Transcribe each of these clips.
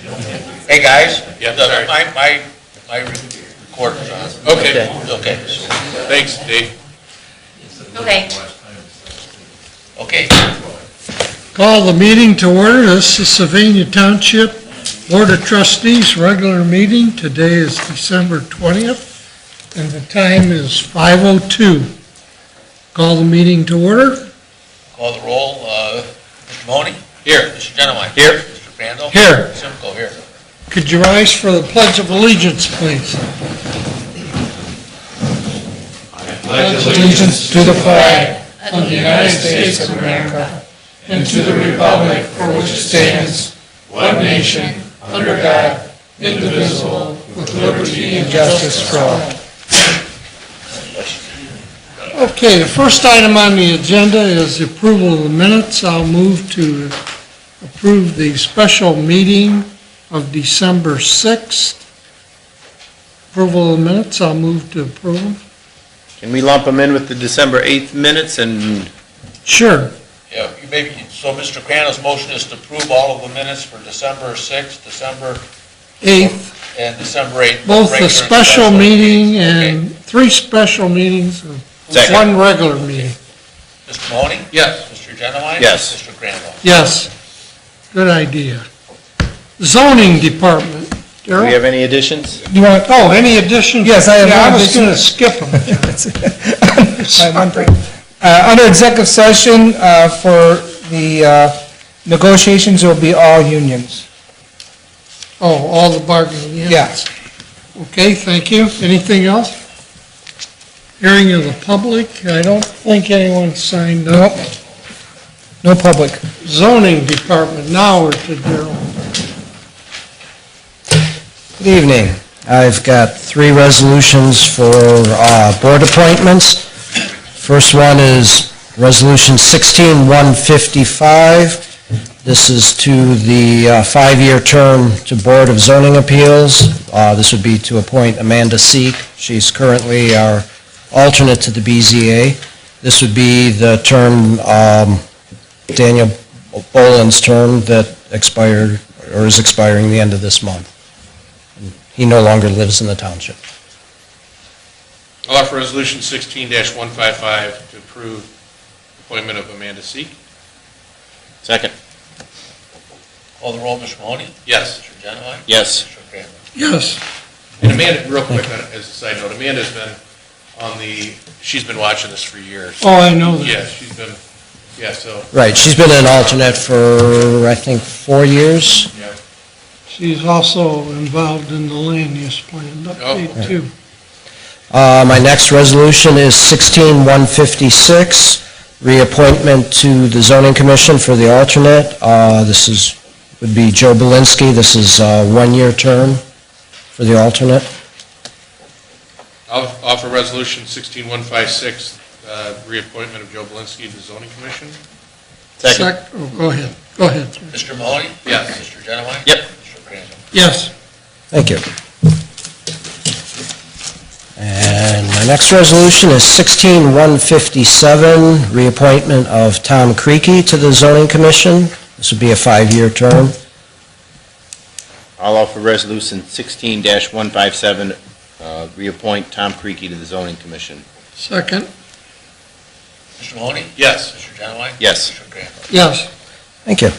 Hey, guys. Yeah, sorry. My recorder's on. Okay. Okay. Thanks, Dave. Okay. Okay. Call the meeting to order. This is Sylvania Township Board of Trustees regular meeting. Today is December 20th, and the time is 5:02. Call the meeting to order. Call the roll. Mr. Mahoney? Here. Mr. Genowine? Here. Mr. Crandall? Here. Simcoe here. Could you rise for the Pledge of Allegiance, please? Pledge allegiance to the flag of the United States of America and to the republic for which it stands, one nation, under God, indivisible, with liberty and justice for all. Okay, the first item on the agenda is the approval of the minutes. I'll move to approve the special meeting of December 6th. Approval of the minutes, I'll move to approve them. Can we lump them in with the December 8th minutes and? Sure. Yeah, you maybe, so Mr. Crandall's motion is to approve all of the minutes for December 6th, December 8th, and December 8th. both the regular and special meeting Okay. and 3 special meetings and Second. 1 regular meeting. Mr. Mahoney? Yes. Mr. Genowine? Yes. Mr. Crandall? Yes, good idea. Zoning Department. Do we have any additions? You want, Any additions? Yes, I have Yeah, one I was addition. going to skip them. I have one thing. Under executive session, for the negotiations, it will be all unions. Oh, all the bargaining units? Yes. Okay, thank you. Anything else? Hearing of the public, I don't think anyone signed up. Nope. No public. Zoning Department, now we're to Darrell. Good evening. I've got 3 resolutions for board appointments. First one is Resolution 16-155. This is to the 5-year term to Board of Zoning Appeals. This would be to appoint Amanda Seek. She's currently our alternate to the BZA. This would be the term, Daniel Boland's term that expired, or is expiring the end of this month. He no longer lives in the township. I'll offer Resolution 16-155 to approve appointment of Amanda Seek. Second. Call the roll. Mr. Mahoney? Yes. Mr. Genowine? Yes. Mr. Crandall? Yes. And Amanda, real quick, as a side note, Amanda's been she's been watching this for years. Oh, I know that. Yeah, she's been, so. Right, she's been an alternate for, I think, 4 years. Yeah. She's also involved in the land use plan update, too. My next resolution is 16-156, reappointment to the Zoning Commission for the alternate. This would be Joe Belinsky. This is a 1-year term for the alternate. I'll offer Resolution 16-156, reappointment of Joe Belinsky to the Zoning Commission. Second. Oh, go ahead. Go ahead, sir. Mr. Mahoney? Yes. Mr. Genowine? Yep. Mr. Crandall? Yes. Thank you. And my next resolution is 16-157, reappointment of Tom Creaky to the Zoning Commission. This would be a 5-year term. I'll offer Resolution 16-157, reappoint Tom Creaky to the Zoning Commission. Second. Mr. Mahoney? Yes. Mr. Genowine? Yes. Mr. Crandall? Yes. Thank you.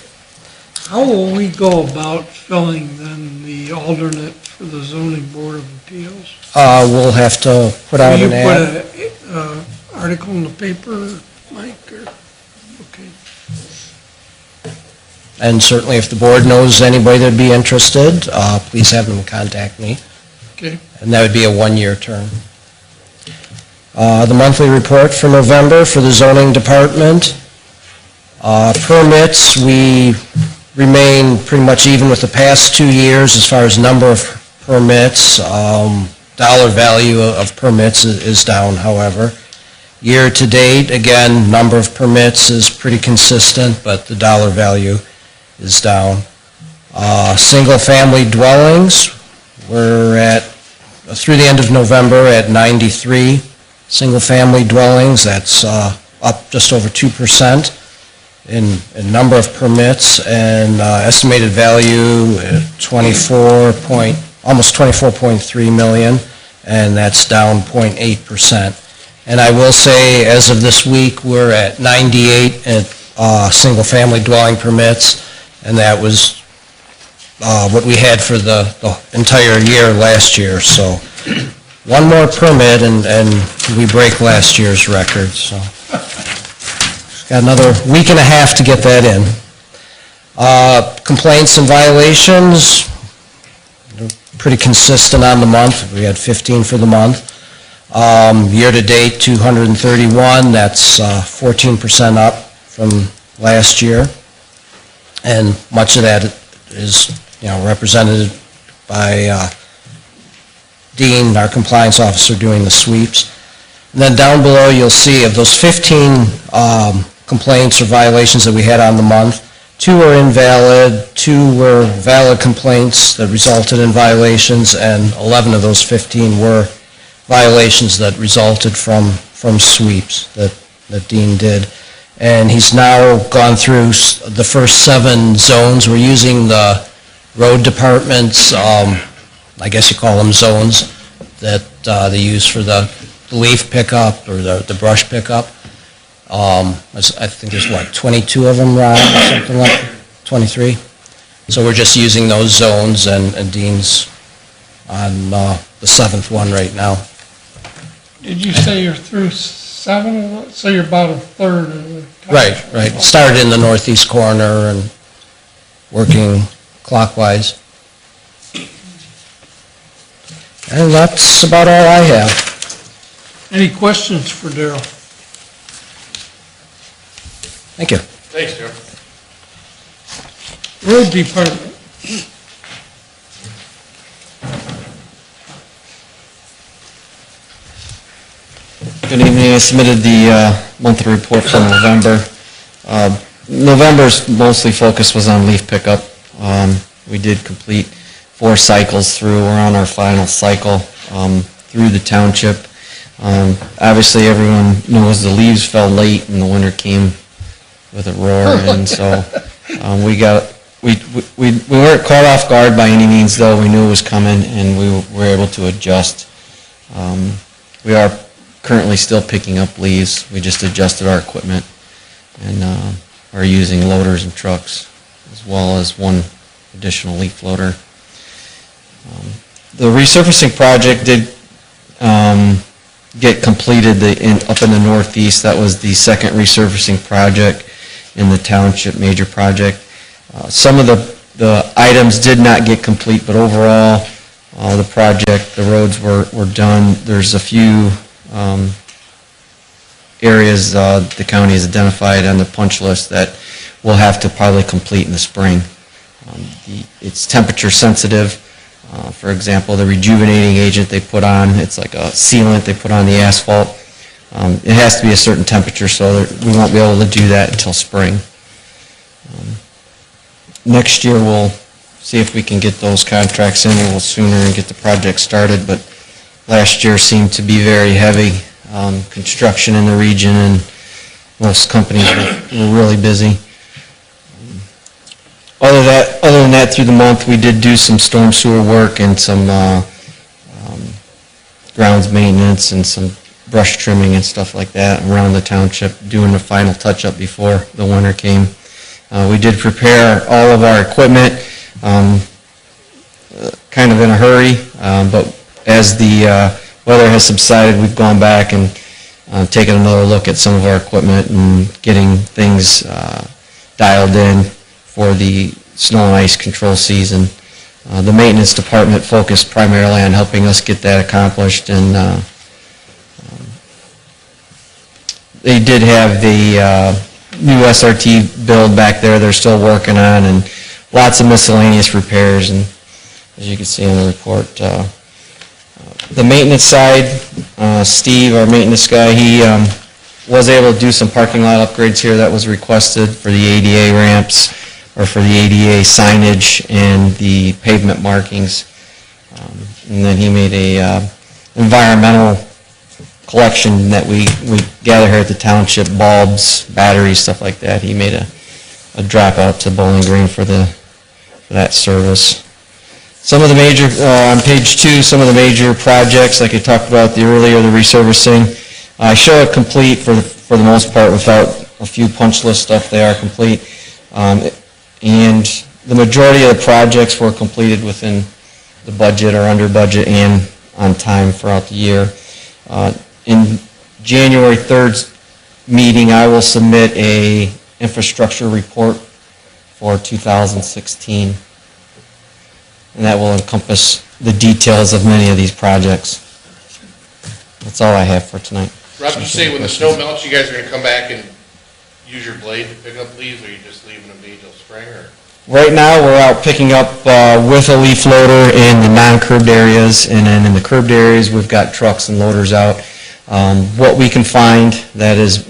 How will we go about filling then the alternate for the zoning board of appeals? We'll have to put out Will an ad. you put an article in the paper, Mike, or, okay. And certainly if the board knows anybody that'd be interested, please have them contact me. Okay. And that would be a 1-year term. The monthly report for November for the zoning department. Permits, we remain pretty much even with the past 2 years as far as number of permits. Dollar value of permits is down, however. Year to date, again, number of permits is pretty consistent, but the dollar value is down. Single-family dwellings, we're at, through the end of November, at 93 single-family dwellings. That's up just over 2%. in number of permits, and estimated value at almost 24.3 million, and that's down 0.8%. And I will say, as of this week, we're at 98 single-family dwelling permits, and that was what we had for the entire year last year. So one more permit, and we break last year's record, so. Got another week and a half to get that in. Complaints and violations, they're pretty consistent on the month. We had 15 for the month. Year-to-date, 231, that's 14% up from last year. And much of that is, represented by Dean, our compliance officer, doing the sweeps. And then down below, you'll see of those 15 complaints or violations that we had on the month, 2 were invalid, 2 were valid complaints that resulted in violations, and 11 of those 15 were violations that resulted from sweeps that Dean did. And he's now gone through the first 7 zones. We're using the road department's, I guess you call them zones, that they use for the leaf pickup or the brush pickup. I think there's, 22 of them, Ron, or something like 23? So we're just using those zones, and Dean's on the 7th one right now. Did you say you're through 7 of those? So you're about a third of the township? Right. Started in the northeast corner and working clockwise. And that's about all I have. Any questions for Darrell? Thank you. Thanks, Joe. Road Department. Good evening. I submitted the monthly report for November. November's mostly focus was on leaf pickup. We did complete 4 cycles through. We're on our final cycle through the township. Obviously, everyone knows the leaves fell late and the winter came with a roar, and so we weren't caught off guard by any means, though. We knew it was coming, and we were able to adjust. We are currently still picking up leaves. We just adjusted our equipment and are using loaders and trucks, as well as 1 additional leaf loader. The resurfacing project did get completed up in the northeast. That was the second resurfacing project in the township, major project. Some of the items did not get complete, but overall, the project, the roads were done. There's a few areas the county has identified on the punch list that we'll have to probably complete in the spring. It's temperature sensitive. For example, the rejuvenating agent they put on, it's like a sealant they put on the asphalt. It has to be a certain temperature, so that we won't be able to do that until spring. Next year, we'll see if we can get those contracts in a little sooner and get the project started, but last year seemed to be very heavy construction in the region, and most companies were really busy. Other than that, through the month, we did do some storm sewer work and some grounds maintenance and some brush trimming and stuff like that around the township, doing the final touch-up before the winter came. We did prepare all of our equipment, kind of in a hurry, but as the weather has subsided, we've gone back and taken another look at some of our equipment and getting things dialed in for the snow and ice control season. The maintenance department focused primarily on helping us get that accomplished, and they did have the new SRT build back there they're still working on, and lots of miscellaneous repairs, and as you can see in the report. The maintenance side, Steve, our maintenance guy, he was able to do some parking lot upgrades here that was requested for the ADA ramps, or for the ADA signage and the pavement markings. And then he made a environmental collection that we gather here at the township, bulbs, batteries, stuff like that. He made a drop out to Bowling Green for that service. Some of the major, on page 2, some of the major projects, like I talked about earlier, the resurfacing. I show it complete for the most part without a few punch list stuff. They are complete. And the majority of the projects were completed within the budget or under budget and on time throughout the year. In January 3rd's meeting, I will submit a infrastructure report for 2016. And that will encompass the details of many of these projects. That's all I have for tonight. Rob, you say when the snow melts, you guys are gonna come back and use your blade to pick up leaves, or you just leaving them be till spring, or? Right now, we're out picking up with a leaf loader in the non-curbed areas, and then in the curbed areas, we've got trucks and loaders out. What we can find that is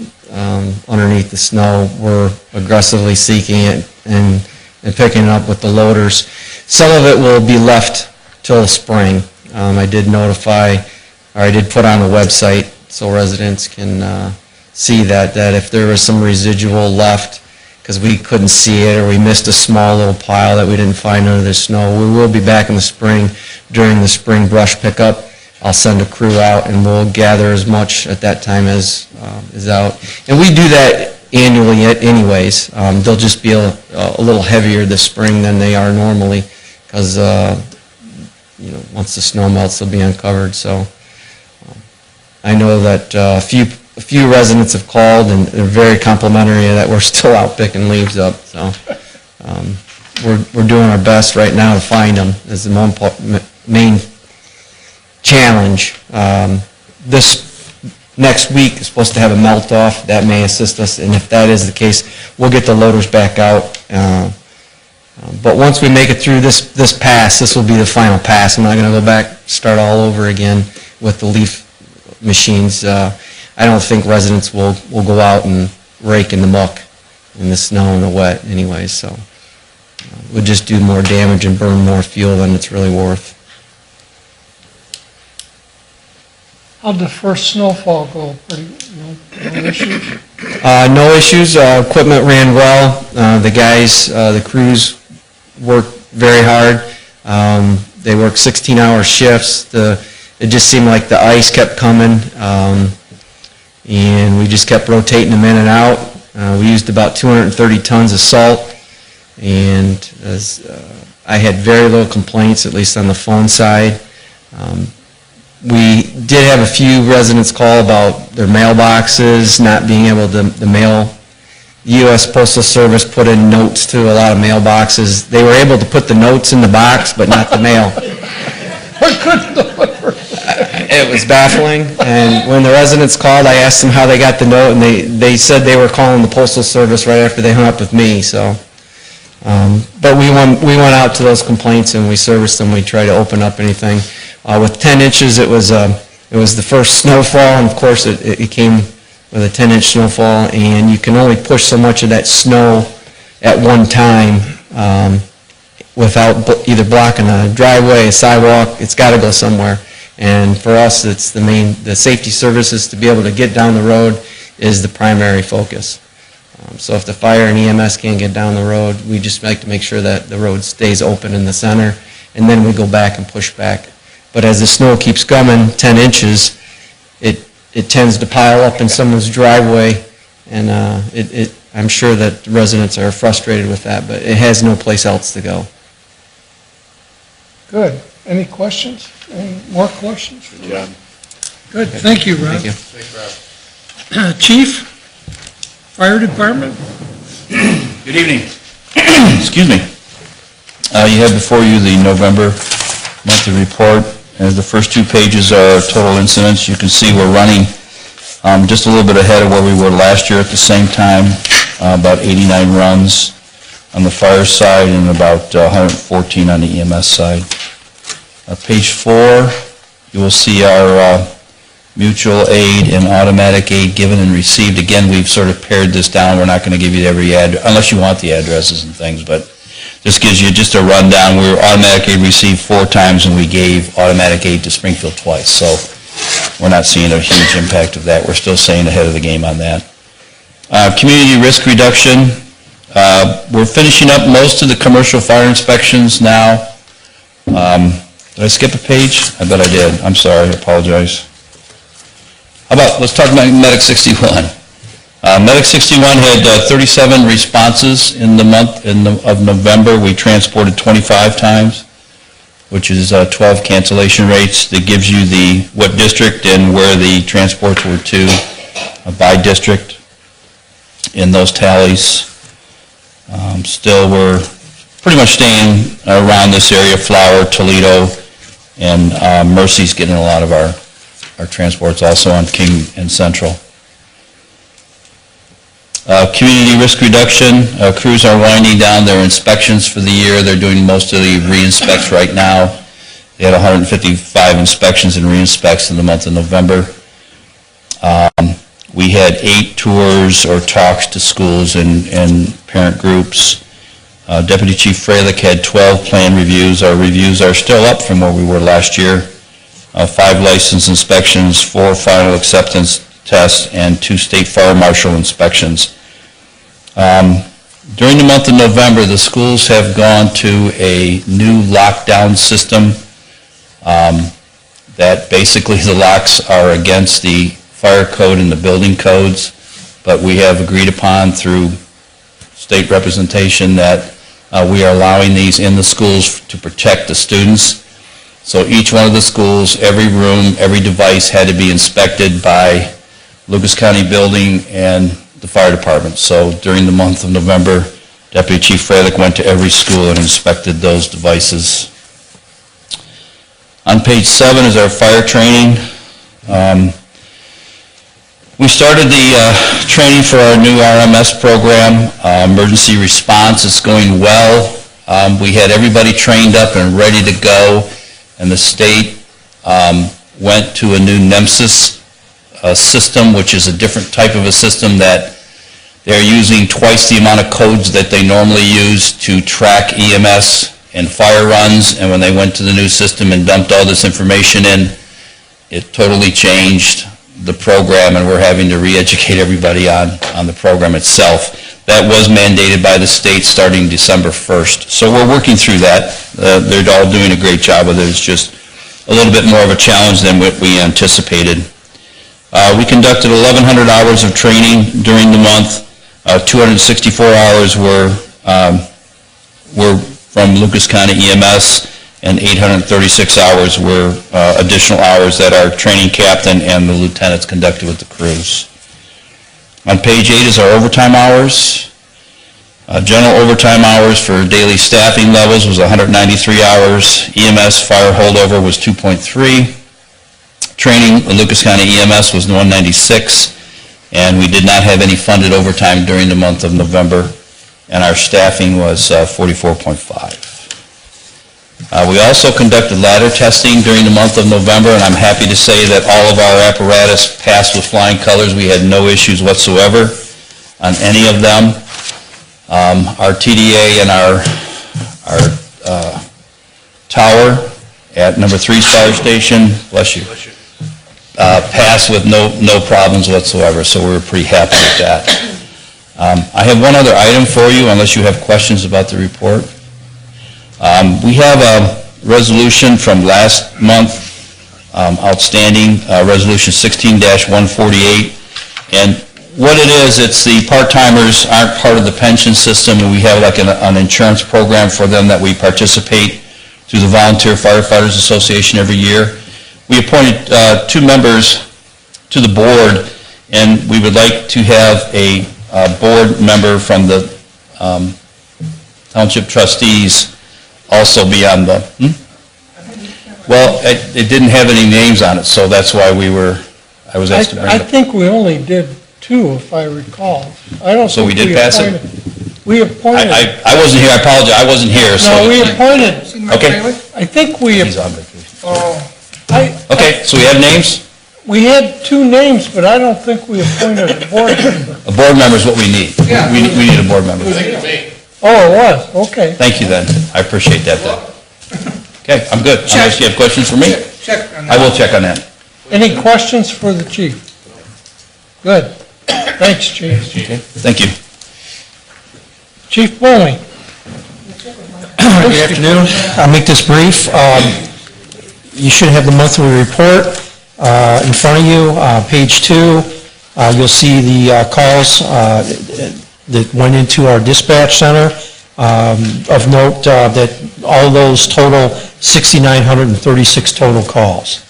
underneath the snow, we're aggressively seeking it and picking it up with the loaders. Some of it will be left till the spring. I did notify, or I did put on the website so residents can see that if there was some residual left, because we couldn't see it or we missed a small little pile that we didn't find under the snow, we will be back in the spring during the spring brush pickup. I'll send a crew out and we'll gather as much at that time as is out. And we do that annually anyways. They'll just be a little heavier this spring than they are normally because once the snow melts, they'll be uncovered. So I know that a few residents have called and they're very complimentary that we're still out picking leaves up. So we're doing our best right now to find them is the main challenge. This next week is supposed to have a melt off. That may assist us, and if that is the case, we'll get the loaders back out. But once we make it through this pass, this will be the final pass. I'm not going to go back, start all over again with the leaf machines. I don't think residents will go out and rake in the muck, in the snow and the wet anyway, so we'll just do more damage and burn more fuel than it's really worth. How'd the first snowfall go? No issues? No issues. Equipment ran well. The guys, the crews worked very hard. They worked 16-hour shifts. It just seemed like the ice kept coming, and we just kept rotating them in and out. We used about 230 tons of salt, and I had very little complaints, at least on the phone side. We did have a few residents call about their mailboxes not being able to mail. The U.S. Postal Service put in notes to a lot of mailboxes. They were able to put the notes in the box, but not the mail. It was baffling, and when the residents called, I asked them how they got the note, and they said they were calling the Postal Service right after they hung up with me, so. But we went out to those complaints, and we serviced them. We tried to open up anything. With 10 inches, it was the first snowfall, and of course, it came with a 10-inch snowfall, and you can only push so much of that snow at one time without either blocking a driveway, a sidewalk. It's got to go somewhere. And for us, it's the safety services to be able to get down the road is the primary focus. So if the fire and EMS can't get down the road, we just like to make sure that the road stays open in the center, and then we go back and push back. But as the snow keeps coming, 10 inches, it tends to pile up in someone's driveway, and I'm sure that residents are frustrated with that, but it has no place else to go. Good. Any questions? Any more questions? Good job. Good. Thank you, Rob. Thank you. Thanks, Rob. Chief, Fire Department? Good evening. Excuse me. You have before you the November monthly report. The first 2 pages are total incidents. You can see we're running just a little bit ahead of where we were last year at the same time, about 89 runs on the fire side and about 114 on the EMS side. Page 4, you will see our mutual aid and automatic aid given and received. Again, we've sort of pared this down. We're not going to give you every address, unless you want the addresses and things, but this gives you just a rundown. We were automatic aid received 4 times, and we gave automatic aid to Springfield twice. So we're not seeing a huge impact of that. We're still staying ahead of the game on that. Community risk reduction, we're finishing up most of the commercial fire inspections now. Did I skip a page? I bet I did. I'm sorry, I apologize. How about, let's talk about Medic 61. Medic 61 had 37 responses in the month of November. We transported 25 times, which is 12 cancellation rates. That gives you what district and where the transports were to by district in those tallies. Still, we're pretty much staying around this area, Flower, Toledo, and Mercy's getting a lot of our transports also on King and Central. Community risk reduction, crews are winding down their inspections for the year. They're doing most of the re-inspects right now. They had 155 inspections and re-inspects in the month of November. We had 8 tours or talks to schools and parent groups. Deputy Chief Freilich had 12 plan reviews. Our reviews are still up from where we were last year. 5 license inspections, 4 final acceptance tests, and 2 state fire marshal inspections. During the month of November, the schools have gone to a new lockdown system that basically the locks are against the fire code and the building codes, but we have agreed upon through state representation that we are allowing these in the schools to protect the students. So each one of the schools, every room, every device had to be inspected by Lucas County Building and the fire department. So during the month of November, Deputy Chief Freilich went to every school and inspected those devices. On page 7 is our fire training. We started the training for our new RMS program. Emergency response is going well. We had everybody trained up and ready to go, and the state went to a new NEMSIS system, which is a different type of a system that they're using twice the amount of codes that they normally use to track EMS and fire runs, and when they went to the new system and dumped all this information in, it totally changed the program, and we're having to re-educate everybody on the program itself. That was mandated by the state starting December 1st. So we're working through that. They're all doing a great job with it. It's just a little bit more of a challenge than what we anticipated. We conducted 1,100 hours of training during the month. 264 hours were from Lucas County EMS, and 836 hours were additional hours that our training captain and the lieutenants conducted with the crews. On page 8 is our overtime hours. General overtime hours for daily staffing levels was 193 hours. EMS fire holdover was 2.3. Training in Lucas County EMS was 196, and we did not have any funded overtime during the month of November, and our staffing was 44.5. We also conducted ladder testing during the month of November, and I'm happy to say that all of our apparatus passed with flying colors. We had no issues whatsoever on any of them. Our TDA and our tower at number 3's fire station, bless you, passed with no problems whatsoever, so we were pretty happy with that. I have one other item for you, unless you have questions about the report. We have a resolution from last month, outstanding, Resolution 16-148, and what it is, it's the part-timers aren't part of the pension system, and we have like an insurance program for them that we participate through the Volunteer Firefighters Association every year. We appointed 2 members to the board, and we would like to have a board member from the Township Trustees also be on the, Well, it didn't have any names on it, so that's why I was asked to bring it I up. think we only did 2, if I recall. I don't So think we did pass it? We appointed. I wasn't here, I apologize, I wasn't here, so. No, we appointed. Okay. I think we, He's on vacation. Okay, so we have names? we had 2 names, but I don't think we appointed a board member. A board member is what we need. We need a board member. Oh, it was, okay. Thank you then, I appreciate that then. Okay, I'm good, unless you have questions for me? Check on I will check on that. Any questions for the chief? Good. Thanks, chief. Okay, thank you. Chief Bowling. Good afternoon. I'll make this brief. You should have the monthly report in front of you. Page 2, you'll see the calls that went into our dispatch center. Of note that all those total 6,936 total calls.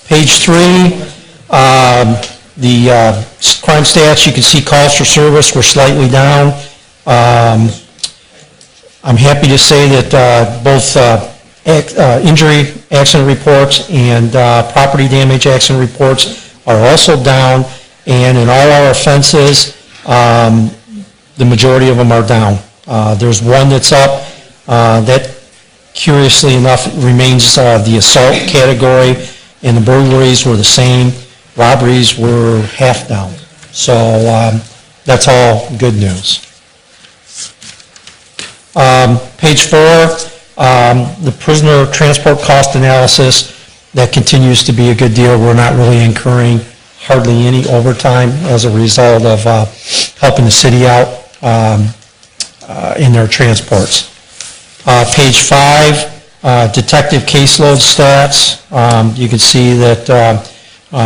Page 3, the crime stats, you can see calls for service were slightly down. I'm happy to say that both injury accident reports and property damage accident reports are also down, and in all our offenses, the majority of them are down. There's one that's up, that curiously enough remains the assault category, and the burglaries were the same. Robberies were half down. So that's all good news. Page 4, the prisoner transport cost analysis, that continues to be a good deal. We're not really incurring hardly any overtime as a result of helping the city out in their transports. Page 5, detective caseload stats. You can see that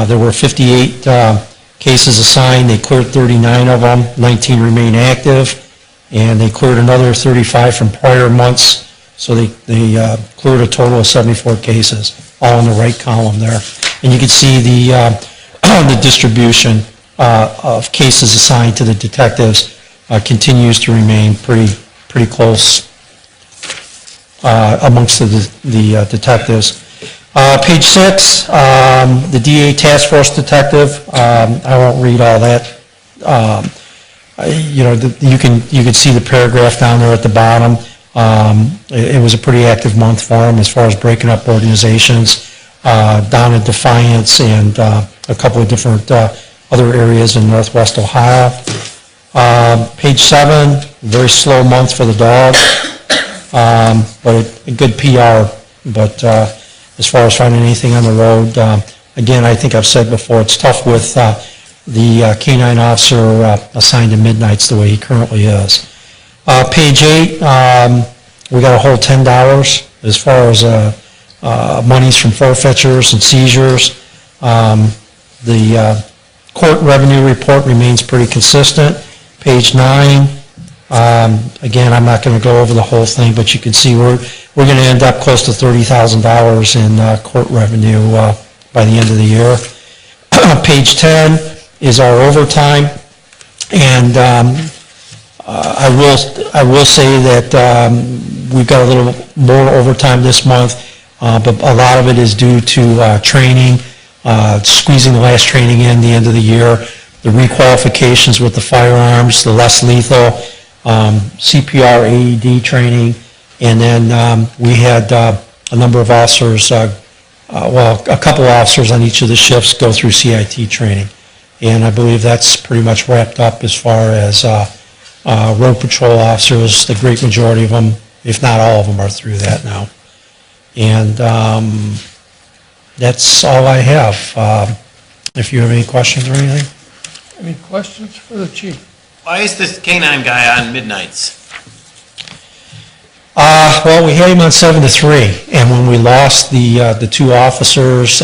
there were 58 cases assigned. They cleared 39 of them, 19 remain active, and they cleared another 35 from prior months, so they cleared a total of 74 cases, all in the right column there. And you can see the distribution of cases assigned to the detectives continues to remain pretty close amongst the detectives. Page 6, the DA Task Force Detective, I won't read all that. You can see the paragraph down there at the bottom. It was a pretty active month for them as far as breaking up organizations down in Defiance and a couple of different other areas in northwest Ohio. Page 7, very slow month for the dog, but a good PR. But as far as finding anything on the road, again, I think I've said before, it's tough with the canine officer assigned to midnights the way he currently is. Page 8, we got a whole $10 as far as monies from forfeitures and seizures. The court revenue report remains pretty consistent. Page 9, again, I'm not going to go over the whole thing, but you can see we're going to end up close to $30,000 in court revenue by the end of the year. Page 10 is our overtime, and I will say that we've got a little more overtime this month, but a lot of it is due to training, squeezing the last training in the end of the year, the requalifications with the firearms, the less lethal, CPR, AED training, and then we had a number of officers, a couple of officers on each of the shifts go through CIT training. And I believe that's pretty much wrapped up as far as road patrol officers. The great majority of them, if not all of them, are through that now. And that's all I have. If you have any questions or anything. Any questions for the chief? Why is this canine guy on midnights? Well, we had him on 7 to 3, and when we lost the two officers,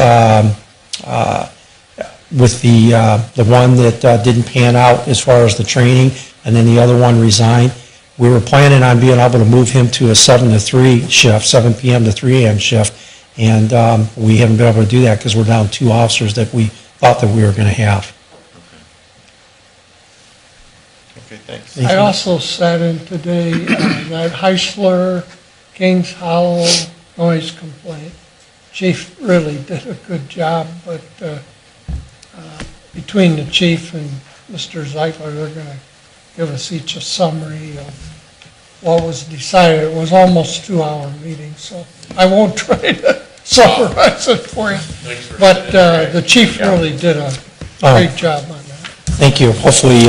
with the one that didn't pan out as far as the training, and then the other one resigned, we were planning on being able to move him to a 7 to 3 shift, 7 p.m. to 3 a.m. shift, and we haven't been able to do that because we're down 2 officers that we thought that we were going to have. Okay, thanks. I also sat in today that Heisler, Kings Hollow noise complaint. Chief really did a good job, but between the chief and Mr. Zeitler, they're going to give us each a summary of what was decided. It was almost a 2-hour meeting, so I won't try to summarize it for you. But the chief really did a great job on that. Thank you. Hopefully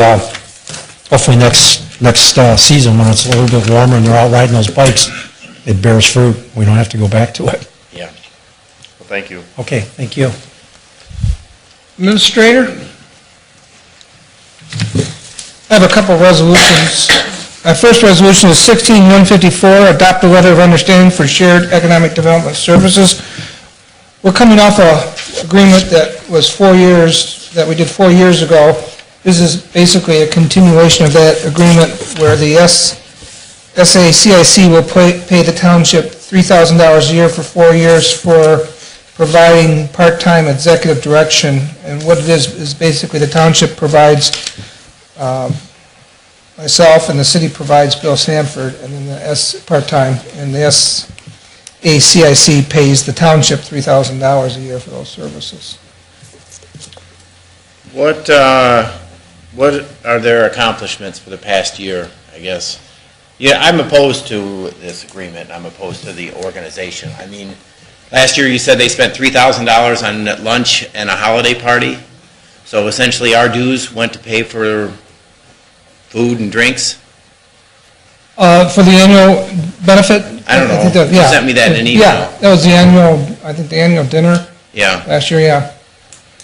next season, when it's a little bit warmer and they're out riding those bikes, it bears fruit. We don't have to go back to it. Yeah. Well, Thank you. Okay, thank you. Administrator? I have a couple of resolutions. My first resolution is 16154, adopt a letter of understanding for shared economic development services. We're coming off an agreement that was 4 years, that we did 4 years ago. This is basically a continuation of that agreement where the SACIC will pay the township $3,000 a year for 4 years for providing part-time executive direction. And what it is basically the township provides myself, and the city provides Bill Sanford, and then the part-time, and the SACIC pays the township $3,000 a year for those services. What are their accomplishments for the past year, I guess? Yeah, I'm opposed to this agreement. I'm opposed to the organization. I mean, last year you said they spent $3,000 on lunch and a holiday party. So essentially our dues went to pay for food and drinks? For the annual benefit? I don't know. You sent me that in an email. Yeah, that was the annual, I think the annual dinner Yeah. last year, yeah.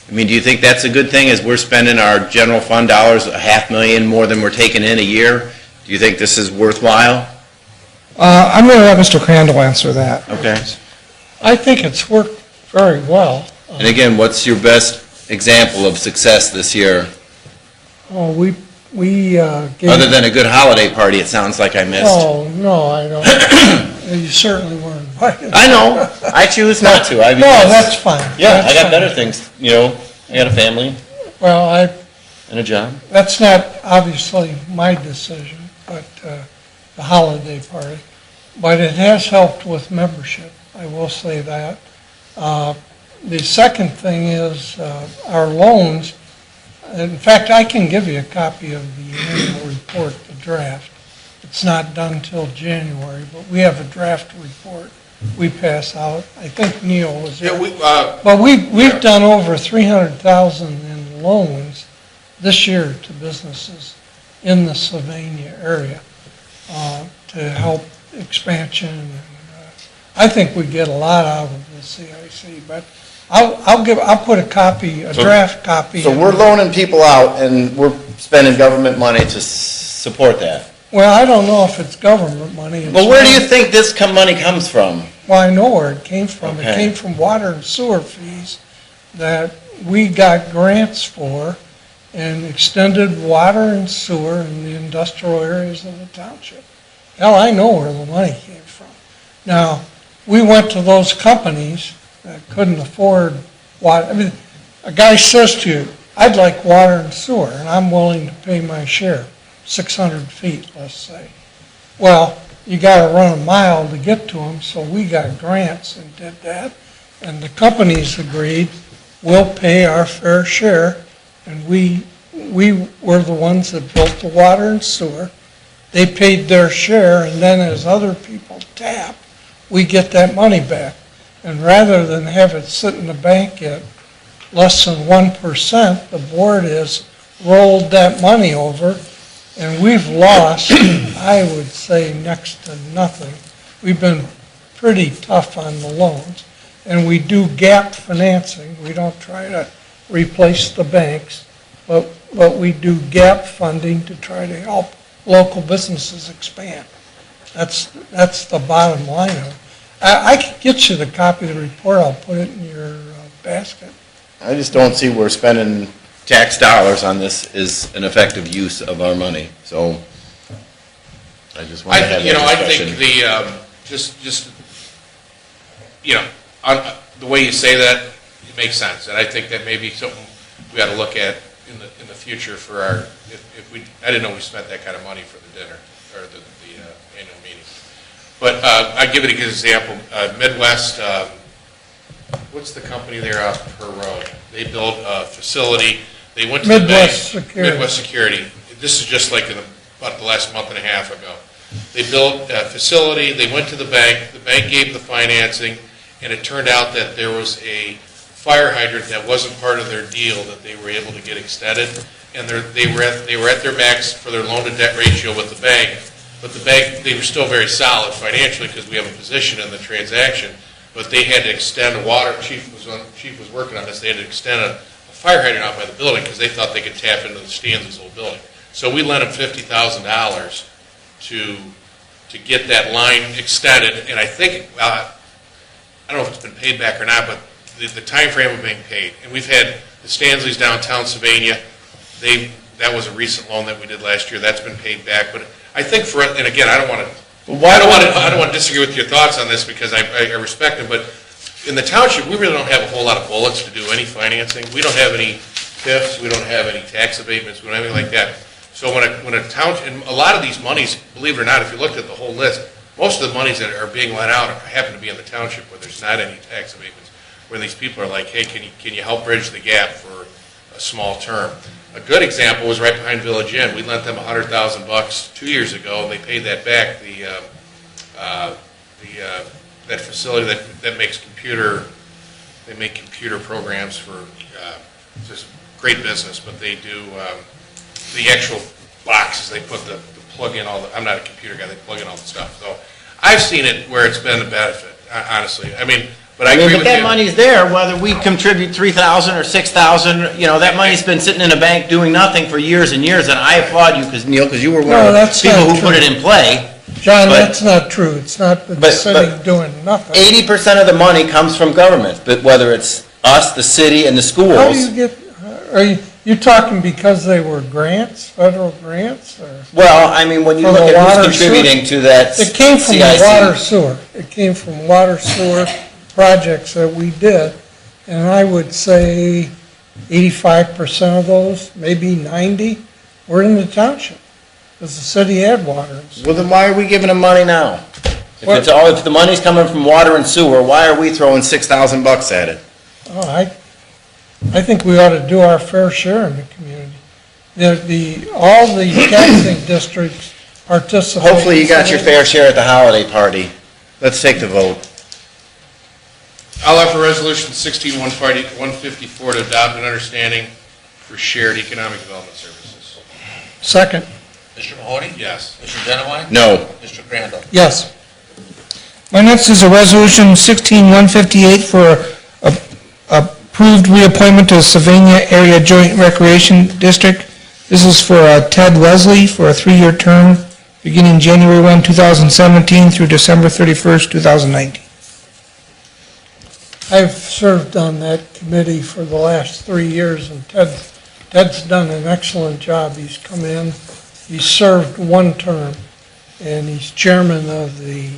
I mean, do you think that's a good thing, as we're spending our general fund dollars, $500,000 more than we're taking in a year? Do you think this is worthwhile? I'm going to let Mr. Crandall answer that. Okay. I think it's worked very well. And again, what's your best example of success this year? Oh, we gave... Other than a good holiday party, it sounds like I missed. Oh, no, I don't. You certainly weren't invited. I know. I choose not to. I mean, No, that's fine. Yeah, That's I got fine. better things, you know. I got a family Well, and a job. that's not obviously my decision, but the holiday party. But it has helped with membership, I will say that. The second thing is our loans. In fact, I can give you a copy of the annual report, the draft. It's not done till January, but we have a draft report we pass out. I think Neil was there. But we've done over 300,000 in loans this year to businesses in the Sylvania area to help expansion. And, I think we get a lot out of the CIC, but I'll put a draft copy. So we're loaning people out and we're spending government money to support that. Well, I don't know if it's government money. It's Well, where do you think this money comes from? Well, I know where it came from. It Okay. came from water and sewer fees that we got grants for and extended water and sewer in the industrial areas of the township. Hell, I know where the money came from. Now, we went to those companies that couldn't afford water. I mean, a guy says to you, I'd like water and sewer, and I'm willing to pay my share, 600 feet, let's say. Well, you got to run a mile to get to them, so we got grants and did that. And the companies agreed, we'll pay our fair share, and we were the ones that built the water and sewer. They paid their share, and then as other people tap, we get that money back. And rather than have it sit in the bank at less than 1%, the board has rolled that money over, and we've lost, I would say, next to nothing. We've been pretty tough on the loans, and we do gap financing. We don't try to replace the banks, but we do gap funding to try to help local businesses expand. That's the bottom line of it. I can get you the copy of the report. I'll put it in your basket. I just don't see where spending tax dollars on this is an effective use of our money, so I just want to have that I discussion. think the way you say that, it makes sense, and I think that may be something we ought to look at in the future for our, I didn't know we spent that kind of money for the dinner, or the annual meeting. But I'll give it a good example. Midwest, what's the company there out per road? They built a facility. They went to Midwest the bank. Security. Midwest Security. This is just like about the last month and a half ago. They built a facility. They went to the bank. The bank gave the financing, and it turned out that there was a fire hydrant that wasn't part of their deal that they were able to get extended, and they were at their max for their loan to debt ratio with the bank. But the bank, they were still very solid financially because we have a position in the transaction. but they had to extend a water, chief was working on this, they had to extend a fire hydrant out by the building because they thought they could tap into the Stanley's old building. So we lent them $50,000 to get that line extended, and I think, I don't know if it's been paid back or not, but the time frame of being paid. And we've had the Stanley's downtown Sylvania, that was a recent loan that we did last year, that's been paid back, but I think and again, I don't want to disagree with your thoughts on this because I respect them, but in the township, we really don't have a whole lot of bullets to do any financing. We don't have any TIFs, we don't have any tax abatements, we don't have anything like that. So when a township, and a lot of these monies, believe it or not, if you looked at the whole list, most of the monies that are being let out happen to be in the township where there's not any tax abatements, where these people are like, hey, can you help bridge the gap for a small term? A good example was right behind Village Inn. We lent them $100,000 2 years ago, and they paid that back. That facility that makes they make computer programs for just great business, but they do the actual boxes. They put the plug in all the. I'm not a computer guy. They plug in all the stuff. So I've seen it where it's been a benefit. Honestly, I mean. But I agree with that you. money's there, whether we contribute $3,000 or $6,000, that money's been sitting in a bank doing nothing for years and years, and I applaud you, Neil, because you were one of the people who put it in play. John, that's not true. It's not the city doing nothing. 80% of the money comes from government, but whether it's us, the city, and the schools. How do you get, you talking because they were grants, federal grants? Or well, I mean, when you look at who's contributing to that it came from CIC. the water sewer. It came from water sewer projects that we did, and I would say 85% of those, maybe 90, were in the township, because the city had water. Well, then why are we giving them money now? If the money's coming from water and sewer, why are we throwing $6,000 at it? Oh, I think we ought to do our fair share in the community. All the taxing districts participate. Hopefully you got your fair share at the holiday party. Let's take the vote. I'll offer resolution 16-154 to adopt an understanding for shared economic development services. Second. Mr. Mahoney? Yes. Mr. Genowine? No. Mr. Crandall? Yes. My next is a resolution 16-158 for approved reappointment to Sylvania Area Joint Recreation District. This is for Ted Wesley for a 3-year term beginning January 1, 2017 through December 31st, 2019. I've served on that committee for the last 3 years, and Ted's done an excellent job. He's come in, he's served 1 term, and he's chairman of the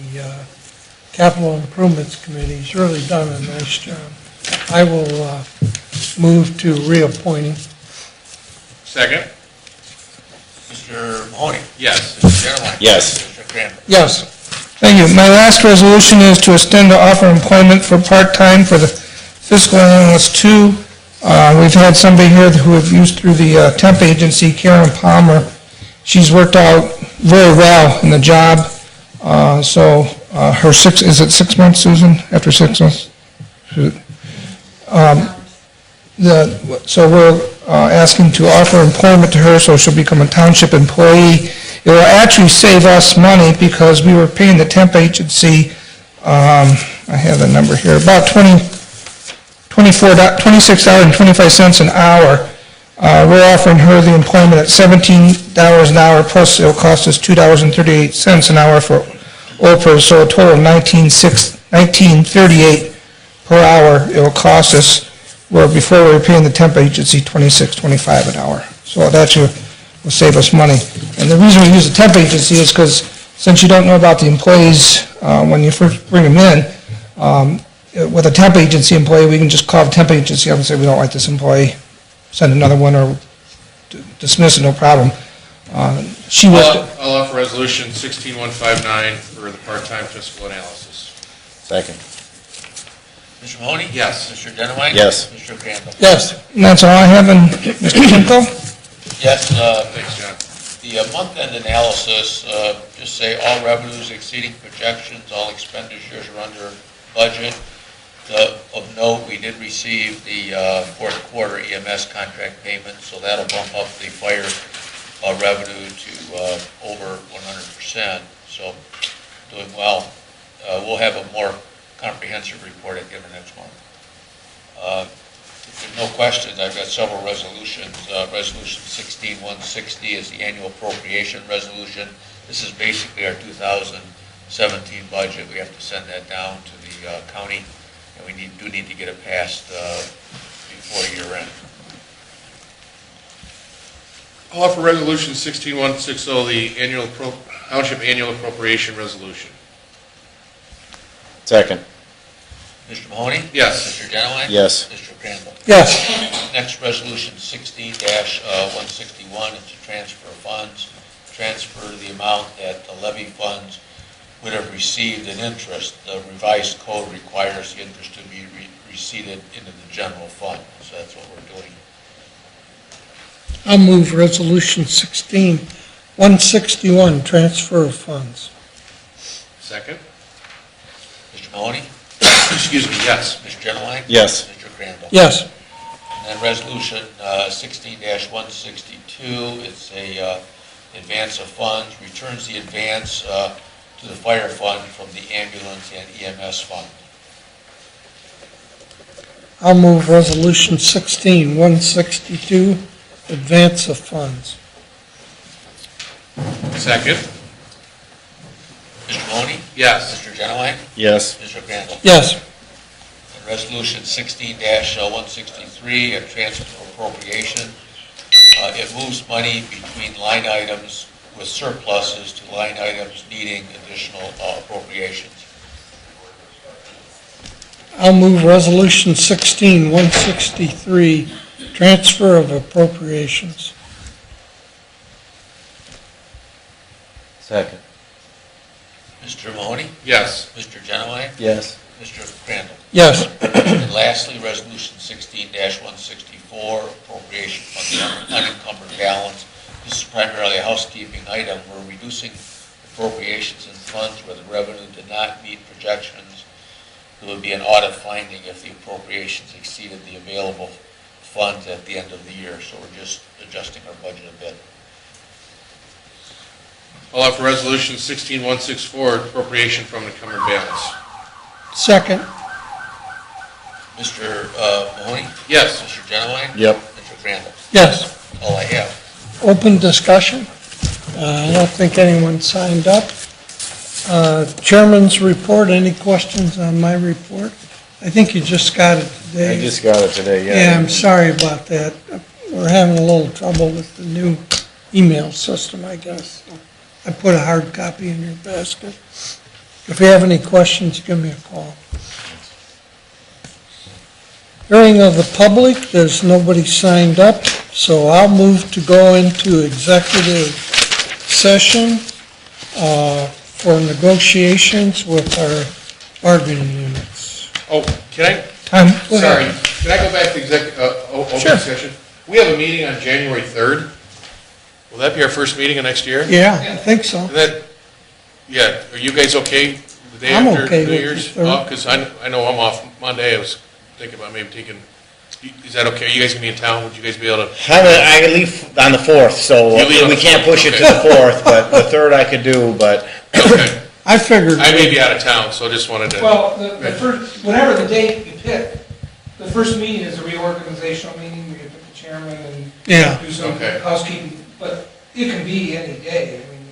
Capital Improvements Committee. He's really done a nice job. I will move to reappoint him. Second? Mr. Mahoney? Yes. Mr. Genowine? Yes. Mr. Crandall? Yes. Thank you. My last resolution is to extend the offer of employment for part-time for the fiscal analyst 2. We've had somebody here who have used through the temp agency, Karen Palmer. She's worked out very well in the job. So her is it 6 months, Susan? After 6 months? So we're asking to offer employment to her so she'll become a township employee. It will actually save us money because we were paying the temp agency, I have the number here, about $26.25 an hour. We're offering her the employment at $17 an hour, plus it'll cost us $2.38 an hour for OPERS, so a total of $19.38 per hour it will cost us, where before we were paying the temp agency $26.25 an hour. So that will save us money. And the reason we use the temp agency is because since you don't know about the employees when you first bring them in, with a temp agency employee, we can just call the temp agency up and say, we don't like this employee, send another one, or dismiss it, no problem. I'll offer resolution 16-159 for the part-time fiscal analysis. Second. Mr. Mahoney? Yes. Mr. Genowine? Yes. Mr. Crandall? Yes. And that's all I have, and Mr. Kimko? Yes, Thanks, John. the month-end analysis, just say all revenues exceeding projections, all expenditures are under budget. Of note, we did receive the fourth quarter EMS contract payment, so that'll bump up the fire revenue to over 100%, so doing well. We'll have a more comprehensive report at the end of next month. If there's no questions, I've got several resolutions. Resolution 16160 is the annual appropriation resolution. This is basically our 2017 budget. We have to send that down to the county, and we do need to get it passed before year end. I'll offer Resolution 16160, the Township Annual Appropriation Resolution. Second. Mr. Mahoney? Yes. Mr. Genowine? Yes. Mr. Crandall? Yes. Next, Resolution 16-161 is to transfer funds. Transfer the amount that the levy funds would have received in interest. The revised code requires the interest to be receipted into the general fund, so that's what we're doing. I'll move Resolution 16-161, transfer of funds. Second. Mr. Mahoney? Excuse me, yes. Mr. Genowine? Yes. Mr. Crandall? Yes. And then Resolution 16-162, it's a advance of funds, returns the advance to the fire fund from the ambulance and EMS fund. I'll move Resolution 16-162, advance of funds. Second. Mr. Mahoney? Yes. Mr. Genowine? Yes. Mr. Crandall? Yes. And Resolution 16-163, a transfer appropriation. It moves money between line items with surpluses to line items needing additional appropriations. I'll move Resolution 16-163, transfer of appropriations. Second. Mr. Mahoney? Yes. Mr. Genowine? Yes. Mr. Crandall? Yes. And lastly, Resolution 16-164, appropriation from the unencumbered balance. This is primarily a housekeeping item. We're reducing appropriations in funds where the revenue did not meet projections. There would be an audit finding if the appropriations exceeded the available funds at the end of the year. So we're just adjusting our budget a bit. I'll offer Resolution 16164, appropriation from encumbered balance. Second. Mr. Mahoney? Yes. Mr. Genowine? Yep. Mr. Crandall? Yes. All I have. Open discussion. I don't think anyone signed up. Chairman's report, any questions on my report? I think you just got it today. I just got it today, yeah. Yeah, I'm sorry about that. We're having a little trouble with the new email system, I guess. I put a hard copy in your basket. If you have any questions, give me a call. Hearing of the public, there's nobody signed up, so I'll move to go into executive session for negotiations with our bargaining units. Oh, can I, Go sorry, ahead. can I go back to open Sure. session? We have a meeting on January 3rd. Will that be our first meeting of next year? Yeah, I think so. And that, yeah, are you guys okay the day I'm after okay New with the Year's? 3rd. Because I know I'm off Monday. I was thinking about maybe taking, is that okay? You guys gonna be in town? Would you guys be able to? I leave on the 4th, so You leave on we the can't 4th, push it to okay. the 4th, but the 3rd I could do, but Okay. I figured. I may be out of town, so I just wanted to. Well, the first, whatever the date you pick, the first meeting is a reorganizational meeting, where you pick the chairman and Yeah. do some Okay. housekeeping, but it can be any day, I mean.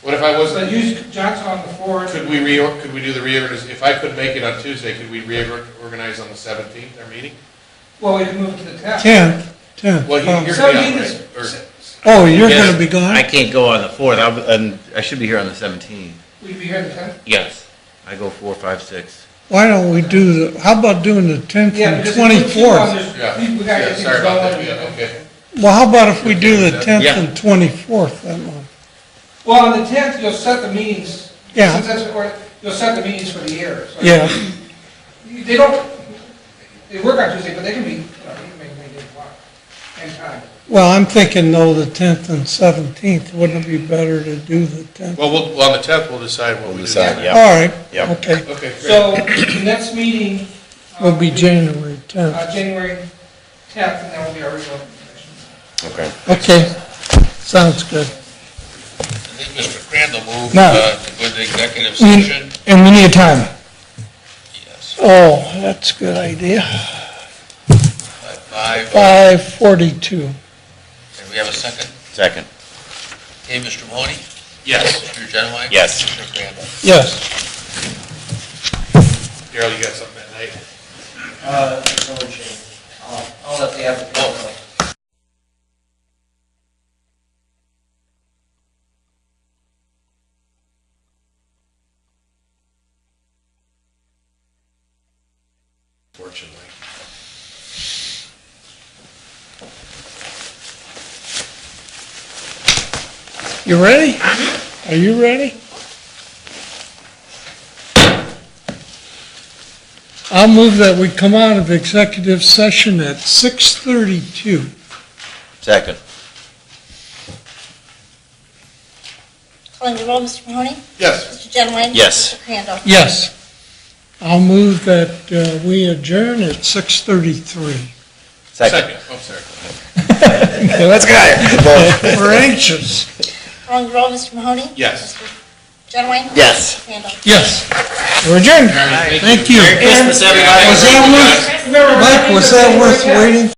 What if I wasn't? But use Johnson on the 4th. Could we do the reorganiz, if I couldn't make it on Tuesday, could we reorganize on the 17th, our meeting? Well, we can move it to the 10th. 10th. Well, you're gonna be 17th out, is, right? Or- Oh, you're Yes. gonna be gone? I can't go on the 4th, and I should be here on the 17th. we'd be here the 10th? Yes. I go 4, 5, 6. Why don't we do how about doing the 10th Yeah, and because if we do 24th? Yeah, We gotta yeah, get things sorry about that, going. yeah, okay. Well, how about if we do the Okay, 10th yeah. and 24th that month? Well, on the 10th, you'll set the meetings. Yeah. Since that's, or you'll set the meetings for the year. So Yeah, They don't, they work on Tuesday, but they can be, you can make any day you want, anytime. well, I'm thinking though the 10th and 17th, wouldn't it be better to do the 10th? Well, on the 10th, we'll decide what we do. decide, then. yeah. All right, Yep. okay, Okay, great. So the next meeting. will be January 10th. January 10th, and that will be our reorganization. Okay. Okay, sounds good. And think Mr. Crandall moved No. to go into executive session. And we need a time. Yes. Oh, that's a good idea. At 5. 5:42. And we have a second? Second. Okay, Mr. Mahoney? Yes. Mr. Genowine? Yes. Mr. Crandall? Yes. Daryl, you got something at night? No change. I'll let the applicant know. Fortunately. You ready? Are you ready? I'll move that we come out of executive session at 6:32. Second. Calling the roll, Mr. Mahoney? Yes. Mr. Genowine? Yes. Mr. Crandall? Yes. I'll move that we adjourn at 6:33. Second. Oh, sorry. Okay, let's go. We're anxious. Calling the roll, Mr. Mahoney? Yes. Mr. Genowine? Yes. Mr. Crandall? Yes. We're adjourned. Thank you. Merry Christmas, everybody. Was that worth, Mike, was that worth waiting?